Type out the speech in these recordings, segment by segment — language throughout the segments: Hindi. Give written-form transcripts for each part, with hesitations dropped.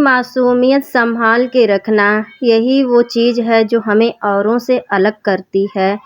मासूमियत संभाल के रखना, यही वो चीज़ है जो हमें औरों से अलग करती है।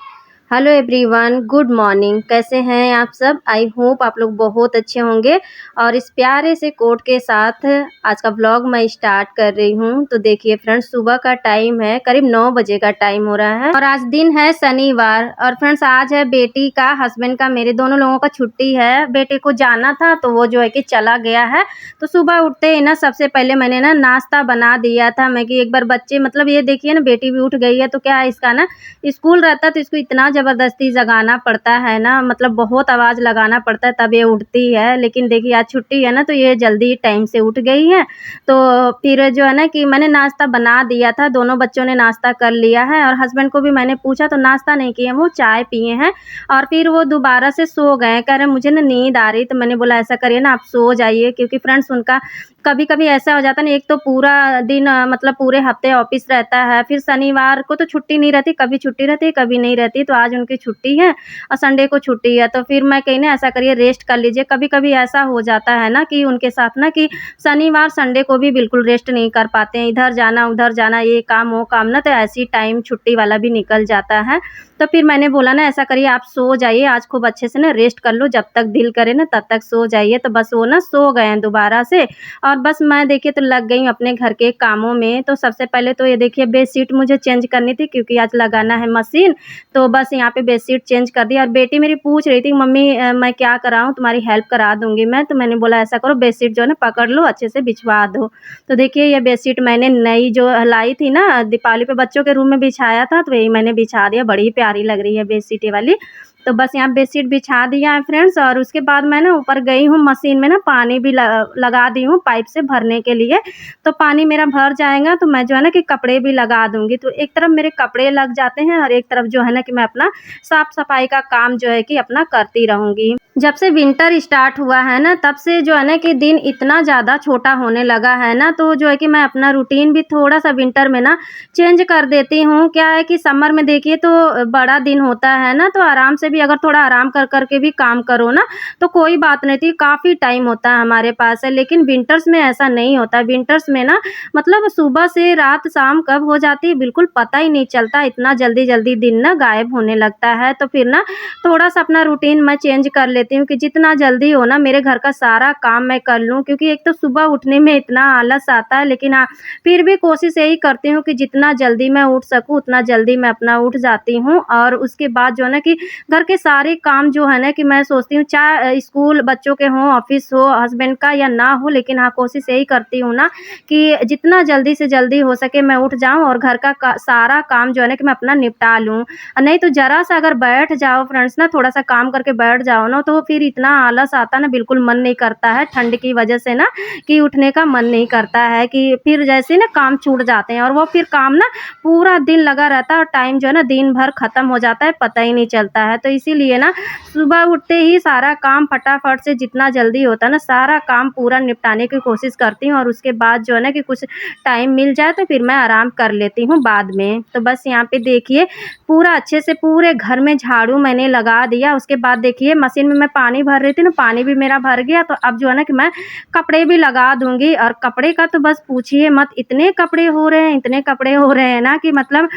Hello everyone, good morning. कैसे हैं आप सब? आई होप आप लोग बहुत अच्छे होंगे। और इस प्यारे से कोट के साथ आज का व्लॉग मैं स्टार्ट कर रही हूँ। तो देखिए फ्रेंड्स, सुबह का टाइम है, करीब 9 बजे का टाइम हो रहा है और आज दिन है शनिवार। और फ्रेंड्स, आज है बेटी का, हस्बैंड का, मेरे दोनों लोगों का छुट्टी है। बेटे को जाना था तो वो जो है कि चला गया है। तो सुबह उठते ही ना सबसे पहले मैंने ना नाश्ता बना दिया था। मैं कि एक बार बच्चे, मतलब ये देखिए ना, बेटी भी उठ गई है तो क्या है, इसका ना स्कूल रहता तो इसको इतना ज़बरदस्ती जगाना पड़ता है ना, मतलब बहुत आवाज़ लगाना पड़ता है तब ये उठती है। लेकिन देखिए आज छुट्टी है ना तो ये जल्दी टाइम से उठ गई है। तो फिर जो है ना कि मैंने नाश्ता बना दिया था, दोनों बच्चों ने नाश्ता कर लिया है और हस्बैंड को भी मैंने पूछा तो नाश्ता नहीं किए, वो चाय पिए हैं। और फिर वो दोबारा से सो गए, कह रहे मुझे ना नींद आ रही। तो मैंने बोला ऐसा करिए ना, आप सो जाइए, क्योंकि फ्रेंड्स उनका कभी कभी ऐसा हो जाता है ना, एक तो पूरा दिन मतलब पूरे हफ्ते ऑफिस रहता है, फिर शनिवार को तो छुट्टी नहीं रहती, कभी छुट्टी रहती है कभी नहीं रहती। तो आज उनकी छुट्टी है और संडे को छुट्टी है। तो फिर मैं कही ना ऐसा करिए, रेस्ट कर लीजिए। कभी कभी ऐसा हो जाता है ना कि उनके साथ ना कि शनिवार संडे को भी बिल्कुल रेस्ट नहीं कर पाते हैं, इधर जाना उधर जाना, ये काम वो काम ना, तो ऐसी टाइम छुट्टी वाला भी निकल जाता है। तो फिर मैंने बोला ना ऐसा करिए, आप सो जाइए, आज खूब अच्छे से ना रेस्ट कर लो, जब तक दिल करे ना तब तक सो जाइए। तो बस वो ना सो गए हैं दोबारा से। और बस मैं देखिए तो लग गई हूँ अपने घर के कामों में। तो सबसे पहले तो ये देखिए बेडशीट मुझे चेंज करनी थी, क्योंकि आज लगाना है मशीन। तो बस यहाँ पे बेडशीट चेंज कर दी। और बेटी मेरी पूछ रही थी, मम्मी मैं क्या कराऊँ, तुम्हारी हेल्प करा दूंगी मैं। तो मैंने बोला ऐसा करो, बेडशीट जो है ना पकड़ लो, अच्छे से बिछवा दो। तो देखिए ये बेडशीट मैंने नई जो लाई थी ना, दीपावली पे बच्चों के रूम में बिछाया था, तो यही मैंने बिछा दिया। बड़ी प्यारी लग रही है बेडशीट ये वाली। तो बस यहाँ बेडशीट बिछा दिया है फ्रेंड्स। और उसके बाद मैं ना ऊपर गई हूँ, मशीन में ना पानी भी लगा दी हूँ पाइप से भरने के लिए। तो पानी मेरा भर जाएगा तो मैं जो है ना कि कपड़े भी लगा दूंगी। तो एक तरफ मेरे कपड़े लग जाते हैं और एक तरफ जो है ना कि मैं अपना साफ सफाई का काम जो है कि अपना करती रहूंगी। जब से विंटर स्टार्ट हुआ है ना, तब से जो है ना कि दिन इतना ज़्यादा छोटा होने लगा है ना, तो जो है कि मैं अपना रूटीन भी थोड़ा सा विंटर में ना चेंज कर देती हूँ। क्या है कि समर में देखिए तो बड़ा दिन होता है ना, तो आराम से भी अगर थोड़ा आराम कर कर के भी काम करो ना तो कोई बात नहीं थी, काफ़ी टाइम होता है हमारे पास है। लेकिन विंटर्स में ऐसा नहीं होता। विंटर्स में ना मतलब सुबह से रात शाम कब हो जाती है बिल्कुल पता ही नहीं चलता, इतना जल्दी जल्दी दिन ना गायब होने लगता है। तो फिर ना थोड़ा सा अपना रूटीन मैं चेंज कर लेती हूँ कि जितना जल्दी हो ना मेरे घर का सारा काम मैं कर लूँ, क्योंकि एक तो सुबह उठने में इतना आलस आता है। लेकिन हाँ, फिर भी कोशिश यही करती हूँ कि जितना जल्दी मैं उठ सकूँ उतना जल्दी मैं अपना उठ जाती हूँ। और उसके बाद जो है ना कि घर के सारे काम जो है ना कि मैं सोचती हूँ, चाहे स्कूल बच्चों के हों, ऑफिस हो, हस्बैंड का या ना हो, लेकिन हाँ कोशिश यही करती हूँ ना कि जितना जल्दी से जल्दी हो सके मैं उठ जाऊँ और घर का सारा काम जो है ना कि मैं अपना निपटा लूँ। नहीं तो ज़रा सा अगर बैठ जाओ फ्रेंड्स ना, थोड़ा सा काम करके बैठ जाओ ना, तो फिर इतना आलस आता है ना, बिल्कुल मन नहीं करता है ठंड की वजह से ना कि उठने का मन नहीं करता है, कि फिर जैसे ना काम छूट जाते हैं और वो फिर काम ना पूरा दिन लगा रहता है और टाइम जो है ना दिन भर ख़त्म हो जाता है, पता ही नहीं चलता है। तो इसीलिए ना सुबह उठते ही सारा काम फटाफट से जितना जल्दी होता है ना सारा काम पूरा निपटाने की कोशिश करती हूँ। और उसके बाद जो है ना कि कुछ टाइम मिल जाए तो फिर मैं आराम कर लेती हूँ बाद में। तो बस यहाँ पे देखिए पूरा अच्छे से पूरे घर में झाड़ू मैंने लगा दिया। उसके बाद देखिए मशीन में मैं पानी भर रही थी ना, पानी भी मेरा भर गया। तो अब जो है ना कि मैं कपड़े भी लगा दूंगी। और कपड़े का तो बस पूछिए मत, इतने कपड़े हो रहे हैं, इतने कपड़े हो रहे हैं ना कि मतलब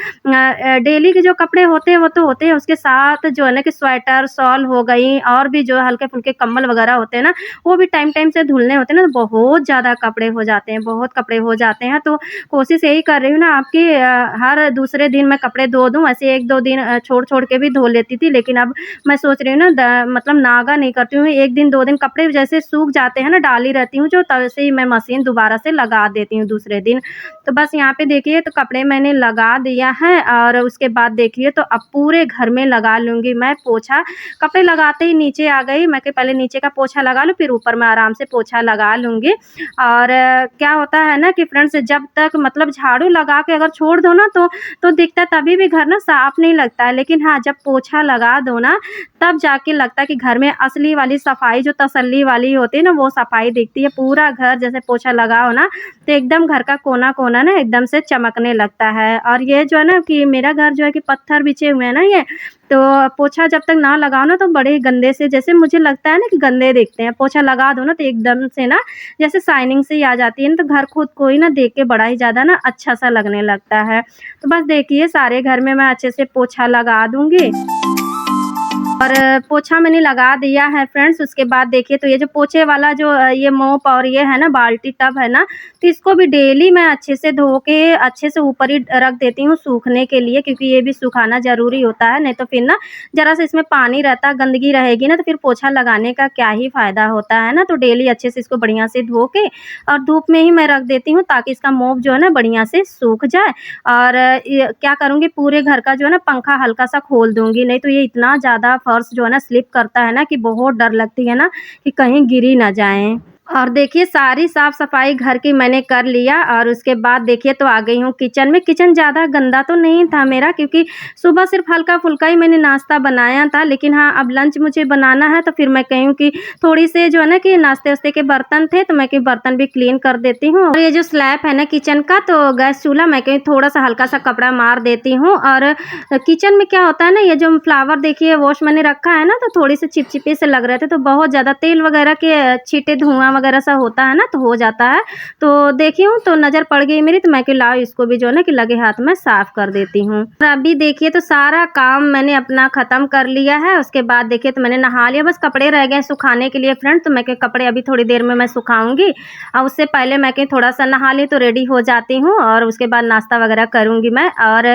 डेली के जो कपड़े होते हैं वो तो होते हैं, उसके साथ जो है ना कि स्वेटर शॉल हो गई और भी जो हल्के फुल्के कम्बल वगैरह होते हैं ना, वो भी टाइम टाइम से धुलने होते हैं ना, तो बहुत ज़्यादा कपड़े हो जाते हैं, बहुत कपड़े हो जाते हैं। तो कोशिश यही कर रही हूँ ना आपकी, हर दूसरे दिन मैं कपड़े धो दूँ। ऐसे एक दो दिन छोड़ छोड़ के भी धो लेती थी, लेकिन अब मैं सोच रही हूँ ना मतलब नागा नहीं करती हूँ, एक दिन दो दिन कपड़े जैसे सूख जाते हैं ना डाली रहती हूँ जो, तब से ही मैं मशीन दोबारा से लगा देती हूँ दूसरे दिन। तो बस यहाँ पे देखिए तो कपड़े मैंने लगा दिया है। और उसके बाद देखिए तो अब पूरे घर में लगा लूँगी मैं पोछा। कपड़े लगाते ही नीचे आ गई मैं कि पहले नीचे का पोछा लगा लूँ, फिर ऊपर मैं आराम से पोछा लगा लूँगी। और क्या होता है ना कि फ्रेंड्स, जब तक मतलब झाड़ू लगा के अगर छोड़ दो ना तो दिखता है तभी भी घर ना साफ नहीं लगता है। लेकिन हाँ, जब पोछा लगा दो ना तब जाके लगता है कि घर में असली वाली सफाई जो तसल्ली वाली होती है ना, वो सफाई दिखती है। पूरा घर जैसे पोछा लगाओ ना तो एकदम घर का कोना कोना ना एकदम से चमकने लगता है। और ये जो है ना कि मेरा घर जो है कि पत्थर बिछे हुए हैं ना ये, तो पोछा जब तक ना लगाओ ना तो बड़े गंदे से, जैसे मुझे लगता है ना कि गंदे दिखते हैं, पोछा लगा दो ना तो एकदम से ना जैसे शाइनिंग सी आ जाती है ना, तो घर खुद को ही ना देख के बड़ा ही ज़्यादा ना अच्छा-सा लगने लगता है। तो बस देखिए सारे घर में मैं अच्छे से पोछा लगा दूँगी। और पोछा मैंने लगा दिया है फ्रेंड्स। उसके बाद देखिए तो ये जो पोछे वाला जो ये मोप और ये है ना बाल्टी टब है ना, तो इसको भी डेली मैं अच्छे से धो के अच्छे से ऊपर ही रख देती हूँ सूखने के लिए, क्योंकि ये भी सुखाना ज़रूरी होता है, नहीं तो फिर ना ज़रा-सा इसमें पानी रहता, गंदगी रहेगी ना तो फिर पोछा लगाने का क्या ही फ़ायदा होता है ना। तो डेली अच्छे से इसको बढ़िया से धो के और धूप में ही मैं रख देती हूँ, ताकि इसका मोप जो है ना बढ़िया से सूख जाए। और ये क्या करूँगी, पूरे घर का जो है ना पंखा हल्का-सा खोल दूँगी, नहीं तो ये इतना ज़्यादा फर्श जो है ना स्लिप करता है ना कि बहुत डर लगती है ना कि कहीं गिर ही ना जाएँ। और देखिए सारी साफ-सफाई घर की मैंने कर लिया और उसके बाद देखिए तो आ गई हूँ किचन में। किचन ज़्यादा गंदा तो नहीं था मेरा, क्योंकि सुबह सिर्फ़ हल्का-फुल्का ही मैंने नाश्ता बनाया था, लेकिन हाँ, अब लंच मुझे बनाना है तो फिर मैं कही हूँ कि थोड़ी से जो है ना कि नाश्ते-वास्ते के बर्तन थे, तो मैं कही बर्तन भी क्लीन कर देती हूँ। और ये जो स्लैब है ना किचन का, तो गैस चूल्हा मैं कही थोड़ा-सा हल्का-सा कपड़ा मार देती हूँ। और किचन में क्या होता है ना, ये जो फ्लावर देखिए वॉश मैंने रखा है ना, तो थोड़े से चिपचिपे से लग रहे थे, तो बहुत ज़्यादा तेल वगैरह के छींटे, धुआँ वगैरह सा होता है ना, तो हो जाता है। तो देखी हूँ तो नज़र पड़ गई मेरी, तो मैं कही लाओ इसको भी जो है ना कि लगे हाथ में साफ़ कर देती हूँ। और अभी देखिए तो सारा काम मैंने अपना ख़त्म कर लिया है। उसके बाद देखिए तो मैंने नहा लिया, बस कपड़े रह गए सुखाने के लिए फ्रेंड, तो मैं कही कपड़े अभी थोड़ी देर में मैं सुखाऊँगी। और उससे पहले मैं कही थोड़ा-सा नहा ली तो रेडी हो जाती हूँ, और उसके बाद नाश्ता वगैरह करूँगी मैं। और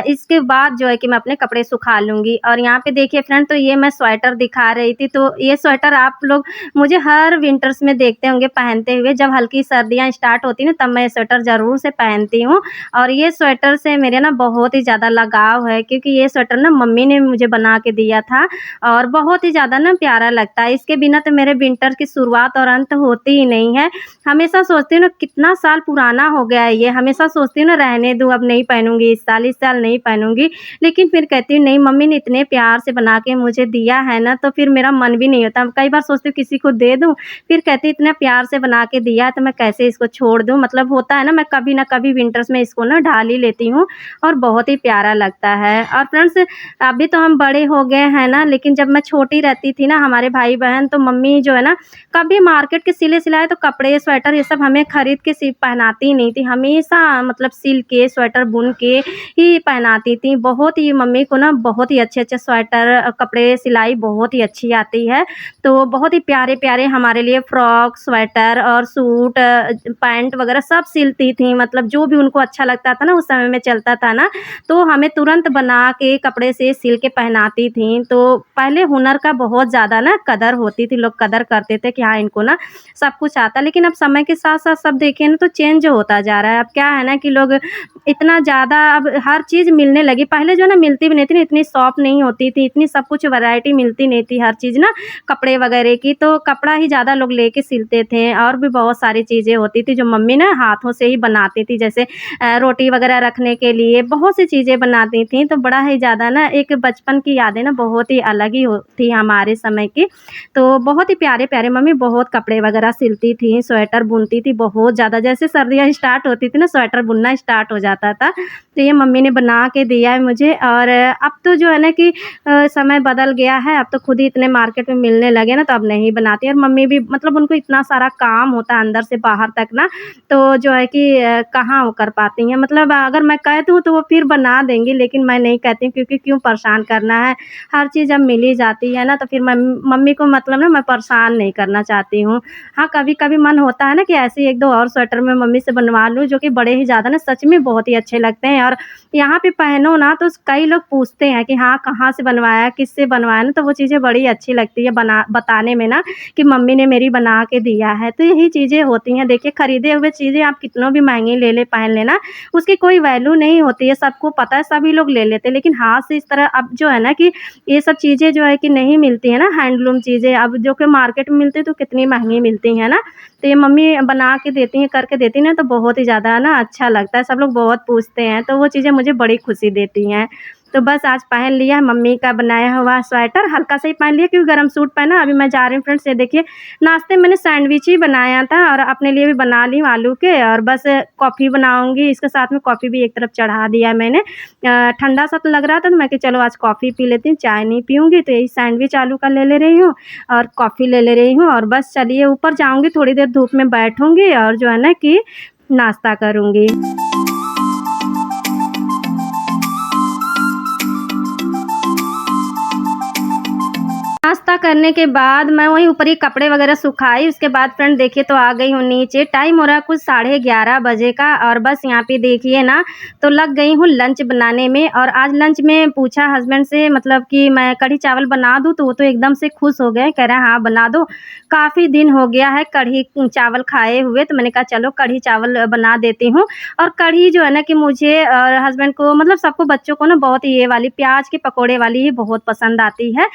इसके बाद जो है कि मैं अपने कपड़े सुखा लूँगी। और यहाँ पे देखिए फ्रेंड, तो ये मैं स्वेटर दिखा रही थी, तो ये स्वेटर आप लोग मुझे हर विंटर्स में देखते होंगे पहनते हुए। जब हल्की सर्दियाँ स्टार्ट होती हैं ना, तब मैं ये स्वेटर ज़रूर से पहनती हूँ। और ये स्वेटर से मेरे ना बहुत ही ज़्यादा लगाव है, क्योंकि ये स्वेटर ना मम्मी ने मुझे बना के दिया था और बहुत ही ज़्यादा ना प्यारा लगता है। इसके बिना तो मेरे विंटर की शुरुआत और अंत होती ही नहीं है। हमेशा सोचती हूँ ना कितना साल पुराना हो गया है ये, हमेशा सोचती हूँ ना रहने दूँ, अब नहीं पहनूँगी इस साल नहीं पहनूँगी। लेकिन फिर कहती हूँ नहीं, मम्मी ने इतने प्यार से बना के मुझे दिया है ना, तो फिर मेरा मन भी नहीं होता। कई बार सोचती हूँ किसी को दे दूँ, फिर कहती इतना प्यार से बना के दिया है तो मैं कैसे इसको छोड़ दूँ। मतलब होता है ना, मैं कभी न कभी विंटर्स में इसको ना डाल ही लेती हूँ और बहुत ही प्यारा लगता है। और फ्रेंड्स, अभी तो हम बड़े हो गए हैं ना, लेकिन जब मैं छोटी रहती थी ना, हमारे भाई-बहन, तो मम्मी जो है ना कभी मार्केट के सिले-सिलाए तो कपड़े, स्वेटर ये सब हमें खरीद के पहनाती ही नहीं थी। हमेशा मतलब सिल के, स्वेटर बुन के ही पहनाती थी। बहुत ही मम्मी को ना बहुत ही अच्छे-अच्छे स्वेटर, कपड़े सिलाई बहुत ही अच्छी आती है। तो बहुत ही प्यारे-प्यारे हमारे लिए फ्रॉक, स्वेटर और सूट, पैंट वगैरह सब सिलती थीं। मतलब जो भी उनको अच्छा लगता था ना, उस समय में चलता था ना, तो हमें तुरंत बना के कपड़े से सिल के पहनाती थीं। तो पहले हुनर का बहुत ज़्यादा ना कदर होती थी, लोग कदर करते थे कि हाँ, इनको ना सब कुछ आता है। लेकिन अब समय के साथ-साथ सब देखिए ना तो चेंज होता जा रहा है। अब क्या है ना कि लोग इतना ज़्यादा अब हर चीज़ मिलने लगी। पहले जो है ना मिलती भी नहीं थी ना, इतनी शॉप नहीं होती थी, इतनी सब कुछ वैरायटी मिलती नहीं थी हर चीज़ ना, कपड़े वगैरह की। तो कपड़ा ही ज़्यादा लोग लेके सिलते थे, और भी बहुत सारी चीज़ें होती थी जो मम्मी ना हाथों से ही बनाती थी। जैसे रोटी वगैरह रखने के लिए बहुत सी चीज़ें बनाती थीं। तो बड़ा ही ज़्यादा ना एक बचपन की यादें ना बहुत ही अलग ही थी हमारे समय की। तो बहुत ही प्यारे-प्यारे मम्मी बहुत कपड़े वगैरह सिलती थीं, स्वेटर बुनती थी बहुत ज़्यादा। जैसे सर्दियाँ स्टार्ट होती थी ना, स्वेटर बुनना स्टार्ट हो जाता था। तो ये मम्मी ने बना के दिया है मुझे। और अब तो जो है ना कि समय बदल गया है, अब तो खुद ही इतने मार्केट में मिलने लगे ना, तो अब नहीं बनाती। और मम्मी भी मतलब उनको इतना सारा काम होता है अंदर से बाहर तक ना, तो जो है कि कहाँ वो कर पाती हैं। मतलब अगर मैं कह दूँ तो वो फिर बना देंगी, लेकिन मैं नहीं कहती हूँ, क्योंकि क्यों परेशान करना है, हर चीज़ अब मिल ही जाती है ना, तो फिर मम्मी को मतलब ना मैं परेशान नहीं करना चाहती हूँ। हाँ, कभी-कभी मन होता है ना कि ऐसे ही 1-2 और स्वेटर मैं मम्मी से बनवा लूँ, जो कि बड़े ही ज़्यादा ना सच में बहुत ही अच्छे लगते हैं। और यहाँ पे पहनो ना तो कई लोग पूछते हैं कि हाँ, कहाँ से बनवाया, किससे बनवाया ना, तो वो चीज़ें बड़ी अच्छी लगती है बताने में ना कि मम्मी ने मेरी बना के दिया है। तो यही चीज़ें होती हैं। देखिए खरीदे हुए चीज़ें आप कितनों भी महँगी ले ले पहन लेना, उसकी कोई वैल्यू नहीं होती है, सबको पता है, सभी लोग ले लेते हैं। लेकिन हाथ से इस तरह अब जो है ना कि ये सब चीज़ें जो है कि नहीं मिलती है ना, हैंडलूम चीज़ें अब जो कि मार्केट में मिलती है तो कितनी महँगी मिलती हैं ना। तो ये मम्मी बना के देती हैं, करके देती हैं ना, तो बहुत ही ज़्यादा ना अच्छा लगता है। सब लोग बहुत पूछते हैं, तो वो चीज़ें मुझे बड़ी खुशी देती हैं। तो बस आज पहन लिया है मम्मी का बनाया हुआ स्वेटर, हल्का सा ही पहन लिया क्योंकि गर्म सूट पहना। अभी मैं जा रही हूँ फ्रेंड्स, ये देखिए नाश्ते में मैंने सैंडविच ही बनाया था और अपने लिए भी बना ली हूँ आलू के, और बस कॉफ़ी बनाऊँगी, इसके साथ में कॉफ़ी भी एक तरफ चढ़ा दिया है मैंने। ठंडा सा तो लग रहा था तो मैं कि चलो आज कॉफ़ी पी लेती हूँ, चाय नहीं पीऊँगी, तो यही सैंडविच आलू का ले रही हूँ और कॉफ़ी ले रही हूँ। और बस चलिए ऊपर जाऊँगी, थोड़ी देर धूप में बैठूँगी और जो है ना कि नाश्ता करूँगी। नाश्ता करने के बाद मैं वहीं ऊपर ही कपड़े वगैरह सुखाई, उसके बाद फ्रेंड देखिए तो आ गई हूँ नीचे। टाइम हो रहा है कुछ 11:30 बजे का, और बस यहाँ पे देखिए ना तो लग गई हूँ लंच बनाने में। और आज लंच में पूछा हस्बैंड से मतलब कि मैं कढ़ी चावल बना दूँ, तो वो तो एकदम से खुश हो गए, कह रहे हैं हाँ बना दो। काफ़ी दिन हो गया है कढ़ी चावल खाए हुए, तो मैंने कहा चलो कढ़ी चावल बना देती हूँ। और कढ़ी जो है ना कि मुझे और हस्बैंड को मतलब सबको बच्चों को ना बहुत ये वाली प्याज के पकौड़े वाली ही बहुत पसंद आती है।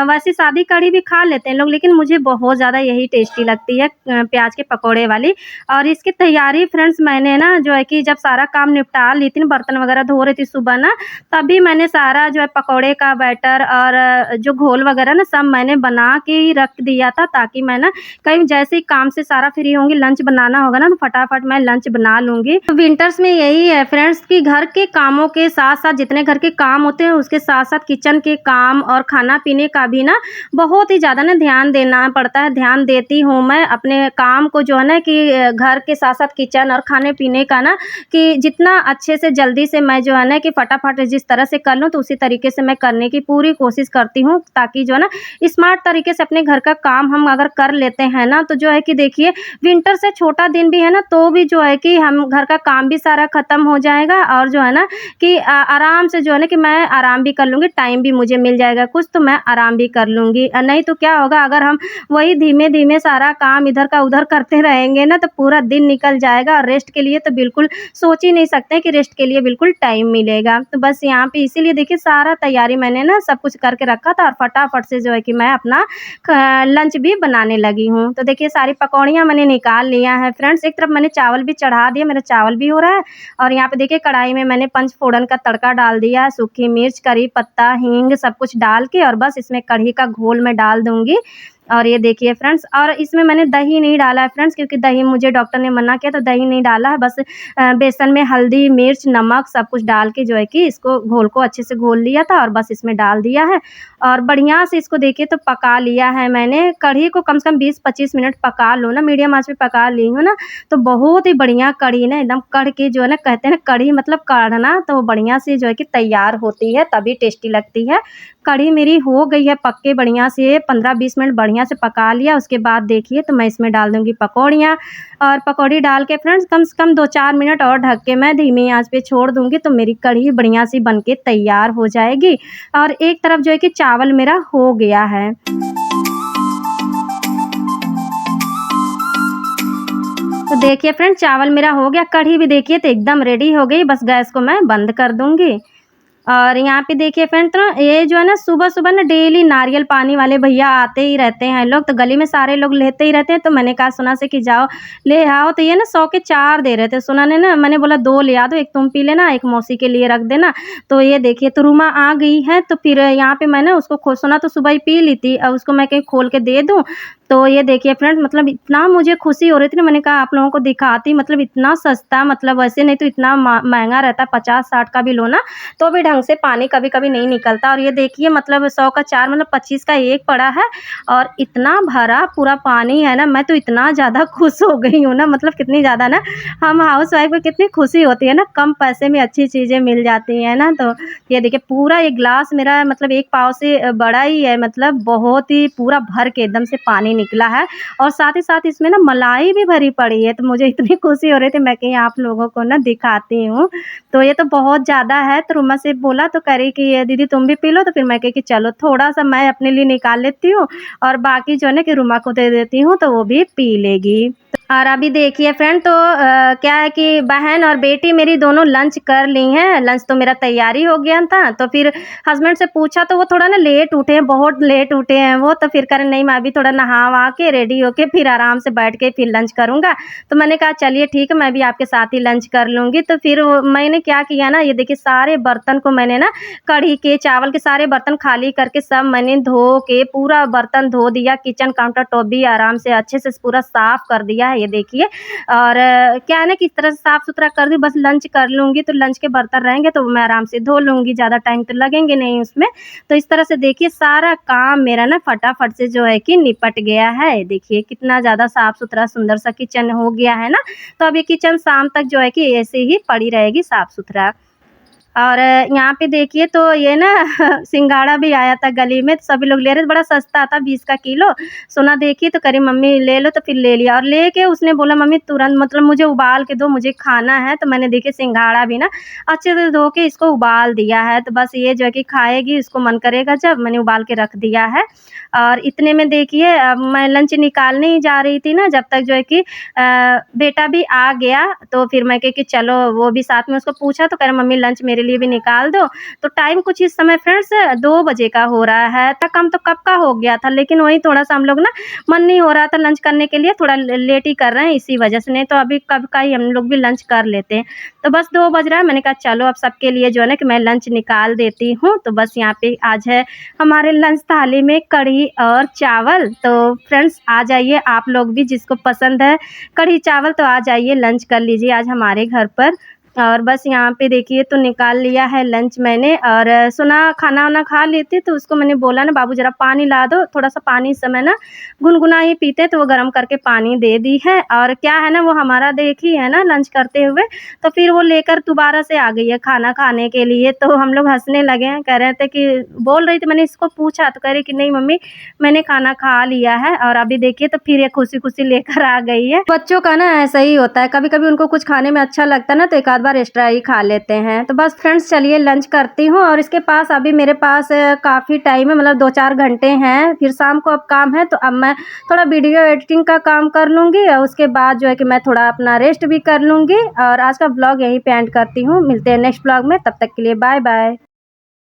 वैसे सादी कढ़ी भी खा लेते हैं लोग, लेकिन मुझे बहुत ज़्यादा यही टेस्टी लगती है प्याज के पकौड़े वाली। और इसकी तैयारी फ्रेंड्स मैंने ना जो है कि जब सारा काम निपटा ली थी, बर्तन वगैरह धो रही थी सुबह ना, तभी मैंने सारा जो है पकौड़े का बैटर और जो घोल वगैरह ना सब मैंने बना के ही रख दिया था, ताकि मैं ना कहीं जैसे ही काम से सारा फ्री होंगी, लंच बनाना होगा ना, तो फटाफट मैं लंच बना लूँगी। तो विंटर्स में यही है फ्रेंड्स कि घर के कामों के साथ-साथ जितने घर के काम होते हैं, उसके साथ-साथ किचन के काम और खाना-पीने का भी ना बहुत ही ज़्यादा ना ध्यान देना पड़ता है। ध्यान देती हूँ मैं अपने काम को जो है ना कि घर के साथ-साथ किचन और खाने-पीने का ना कि जितना अच्छे से जल्दी से मैं जो है ना कि फटाफट जिस तरह से कर लूँ, तो उसी तरीके से मैं करने की पूरी कोशिश करती हूँ, ताकि जो है ना स्मार्ट तरीके से अपने घर का काम हम अगर कर लेते हैं ना, तो जो है कि देखिए विंटर से छोटा दिन भी है ना, तो भी जो है कि हम घर का काम भी सारा खत्म हो जाएगा, और जो है ना कि आराम से जो है ना कि मैं आराम भी कर लूँगी, टाइम भी मुझे मिल जाएगा कुछ, तो मैं आराम भी कर लूँगी। नहीं तो क्या होगा अगर हम वही धीमे-धीमे सारा काम इधर का उधर करते रहेंगे ना, तो पूरा दिन निकल जाएगा, और रेस्ट के लिए तो बिल्कुल सोच ही नहीं सकते कि रेस्ट के लिए बिल्कुल टाइम मिलेगा। तो बस यहाँ पे इसीलिए देखिए सारा तैयारी मैंने ना सब कुछ करके रखा था, और फटाफट से जो है कि मैं अपना लंच भी बनाने लगी हूँ। तो देखिए सारी पकौड़ियाँ मैंने निकाल लिया है फ्रेंड्स, एक तरफ मैंने चावल भी चढ़ा दिया, मेरा चावल भी हो रहा है। और यहाँ पे देखिए कढ़ाई में मैंने पंचफोड़न का तड़का डाल दिया है, सूखी मिर्च, करी पत्ता, हींग सब कुछ डाल के, और बस इसमें कढ़ी का घोल मैं डाल दूँगी। और ये देखिए फ्रेंड्स, और इसमें मैंने दही नहीं डाला है फ्रेंड्स, क्योंकि दही मुझे डॉक्टर ने मना किया, तो दही नहीं डाला है। बस बेसन में हल्दी, मिर्च, नमक सब कुछ डाल के जो है कि इसको घोल को अच्छे से घोल लिया था, और बस इसमें डाल दिया है, और बढ़िया से इसको देखिए तो पका लिया है मैंने। कढ़ी को कम से कम 20-25 मिनट पका लो ना, मीडियम आँच पे पका ली हूँ ना, तो बहुत ही बढ़िया कढ़ी ना एकदम कढ़ के जो है ना, कहते हैं ना कढ़ी मतलब काढ़ना, तो वो बढ़िया से जो है कि तैयार होती है, तभी टेस्टी लगती है। कढ़ी मेरी हो गई है पक के बढ़िया से, 15-20 मिनट बढ़िया से पका लिया। उसके बाद देखिए तो मैं इसमें डाल दूँगी पकौड़ियाँ, और पकौड़ी डाल के फ्रेंड्स कम से कम 2-4 मिनट और ढक के मैं धीमी आँच पे छोड़ दूँगी, तो मेरी कढ़ी बढ़िया सी बन के तैयार हो जाएगी। और एक तरफ जो है कि चावल मेरा हो गया है। तो देखिए फ्रेंड चावल मेरा हो गया, कढ़ी भी देखिए तो एकदम रेडी हो गई, बस गैस को मैं बंद कर दूँगी। और यहाँ पे देखिए फ्रेंड तो ये जो है ना सुबह-सुबह ना डेली नारियल पानी वाले भैया आते ही रहते हैं लोग, तो गली में सारे लोग लेते ही रहते हैं, तो मैंने कहा सुना से कि जाओ ले आओ, तो ये ना 100 के 4 दे रहे थे। सुना ने ना मैंने बोला 2 ले आ दो, 1 तुम पी लेना, 1 मौसी के लिए रख देना। तो ये देखिए तो रुमा आ गई है, तो फिर यहाँ पे मैंने उसको सुना तो सुबह ही पी ली थी, अब उसको मैं कहीं खोल के दे दूँ। तो ये देखिए फ्रेंड्स मतलब इतना मुझे खुशी हो रही थी ना, मैंने कहा आप लोगों को दिखाती, मतलब इतना सस्ता, मतलब वैसे नहीं तो इतना महँगा रहता है, 50-60 का भी लो ना, तो भी ढंग से पानी कभी-कभी नहीं निकलता। और ये देखिए मतलब 100 का 4 मतलब 25 का 1 पड़ा है, और इतना भरा पूरा पानी है ना, मैं तो इतना ज़्यादा खुश हो गई हूँ ना, मतलब कितनी ज़्यादा ना हम हाउसवाइफ़ को कितनी खुशी होती है ना, कम पैसे में अच्छी चीज़ें मिल जाती हैं ना। तो ये देखिए पूरा एक ग्लास मेरा मतलब 1 पाव से बड़ा ही है, मतलब बहुत ही पूरा भर के एकदम से पानी निकला है, और साथ ही साथ इसमें ना मलाई भी भरी पड़ी है, तो मुझे इतनी खुशी हो रही थी, मैं कहीं आप लोगों को ना दिखाती हूँ। तो ये तो बहुत ज़्यादा है, तो रुमा से बोला तो कह रही कि ये दीदी तुम भी पी लो, तो फिर मैं कही कि चलो थोड़ा-सा मैं अपने लिए निकाल लेती हूँ, और बाकी जो है ना कि रुमा को दे देती हूँ, तो वो भी पी लेगी। और अभी देखिए फ्रेंड, तो क्या है कि बहन और बेटी मेरी दोनों लंच कर ली हैं। लंच तो मेरा तैयारी हो गया था, तो फिर हस्बैंड से पूछा तो वो थोड़ा ना लेट उठे हैं, बहुत लेट उठे हैं वो। तो फिर कह रहे नहीं, मैं अभी थोड़ा नहा-वहा के रेडी होके फिर आराम से बैठ के फिर लंच करूँगा। तो मैंने कहा चलिए ठीक है, मैं भी आपके साथ ही लंच कर लूँगी। तो फिर वो मैंने क्या किया ना, ये देखिए सारे बर्तन को मैंने ना कढ़ी के, चावल के सारे बर्तन खाली करके सब मैंने धो के पूरा बर्तन धो दिया। किचन काउंटर टॉप भी आराम से अच्छे से पूरा साफ कर दिया है, ये देखिए। और क्या है ना कि इस तरह से साफ-सुथरा कर दी, बस लंच कर लूँगी तो लंच के बर्तन रहेंगे तो मैं आराम से धो लूँगी, ज़्यादा टाइम तो लगेंगे नहीं उसमें। तो इस तरह से देखिए सारा काम मेरा ना फटाफट से जो है कि निपट गया है। देखिए कितना ज़्यादा साफ-सुथरा सुंदर सा किचन हो गया है ना। तो अब ये किचन शाम तक जो है कि ऐसे ही पड़ी रहेगी साफ-सुथरा। और यहाँ पे देखिए तो ये ना सिंघाड़ा भी आया था गली में, तो सभी लोग ले रहे थे, बड़ा सस्ता था 20 का किलो। सोना देखी तो कह रही मम्मी ले लो, तो फिर ले लिया और लेके उसने बोला मम्मी तुरंत मतलब मुझे उबाल के दो, मुझे खाना है। तो मैंने देखिए सिंघाड़ा भी ना अच्छे से धो के इसको उबाल दिया है, तो बस ये जो है कि खाएगी, इसको मन करेगा जब मैंने उबाल के रख दिया है। और इतने में देखिए मैं लंच निकालने ही जा रही थी ना, जब तक जो है कि बेटा भी आ गया, तो फिर मैं कही कि चलो वो भी साथ में, उसको पूछा तो कह रहा मम्मी लंच मेरे लिए भी निकाल दो। तो टाइम कुछ इस समय फ्रेंड्स 2 बजे का हो रहा है, तब काम तो कब का हो गया था, लेकिन वही थोड़ा-सा हम लोग ना मन नहीं हो रहा था लंच करने के लिए, थोड़ा लेट ही कर रहे हैं इसी वजह से, नहीं तो अभी कब का ही हम लोग भी लंच कर लेते हैं। तो बस 2 बज रहा है, मैंने कहा चलो अब सबके लिए जो है ना कि मैं लंच निकाल देती हूँ। तो बस यहाँ पे आज है हमारे लंच थाली में कढ़ी और चावल। तो फ्रेंड्स आ जाइए आप लोग भी, जिसको पसंद है कढ़ी चावल तो आ जाइए लंच कर लीजिए आज हमारे घर पर। और बस यहाँ पे देखिए तो निकाल लिया है लंच मैंने। और सुना खाना-वाना खा लेती तो उसको मैंने बोला ना बाबू ज़रा पानी ला दो, थोड़ा-सा पानी इस समय ना गुनगुना ही पीते हैं, तो वो गरम करके पानी दे दी है। और क्या है ना वो हमारा देखी है ना लंच करते हुए, तो फिर वो लेकर दोबारा से आ गई है खाना खाने के लिए। तो हम लोग हँसने लगे हैं, कह रहे थे कि बोल रही थी, मैंने इसको पूछा तो कह रही कि नहीं मम्मी मैंने खाना खा लिया है। और अभी देखिए तो फिर ये खुशी-खुशी लेकर आ गई है। बच्चों का ना ऐसा ही होता है, कभी-कभी उनको कुछ खाने में अच्छा लगता है ना तो एक आध बार एक्स्ट्रा ही खा लेते हैं। तो बस फ्रेंड्स चलिए लंच करती हूँ। और इसके पास अभी मेरे पास काफ़ी टाइम है, मतलब 2-4 घंटे हैं, फिर शाम को अब काम है, तो अब मैं थोड़ा वीडियो एडिटिंग का काम कर लूँगी और उसके बाद जो है कि मैं थोड़ा अपना रेस्ट भी कर लूँगी। और आज का व्लॉग यहीं पे एंड करती हूँ, मिलते हैं नेक्स्ट व्लॉग में, तब तक के लिए बाय बाय।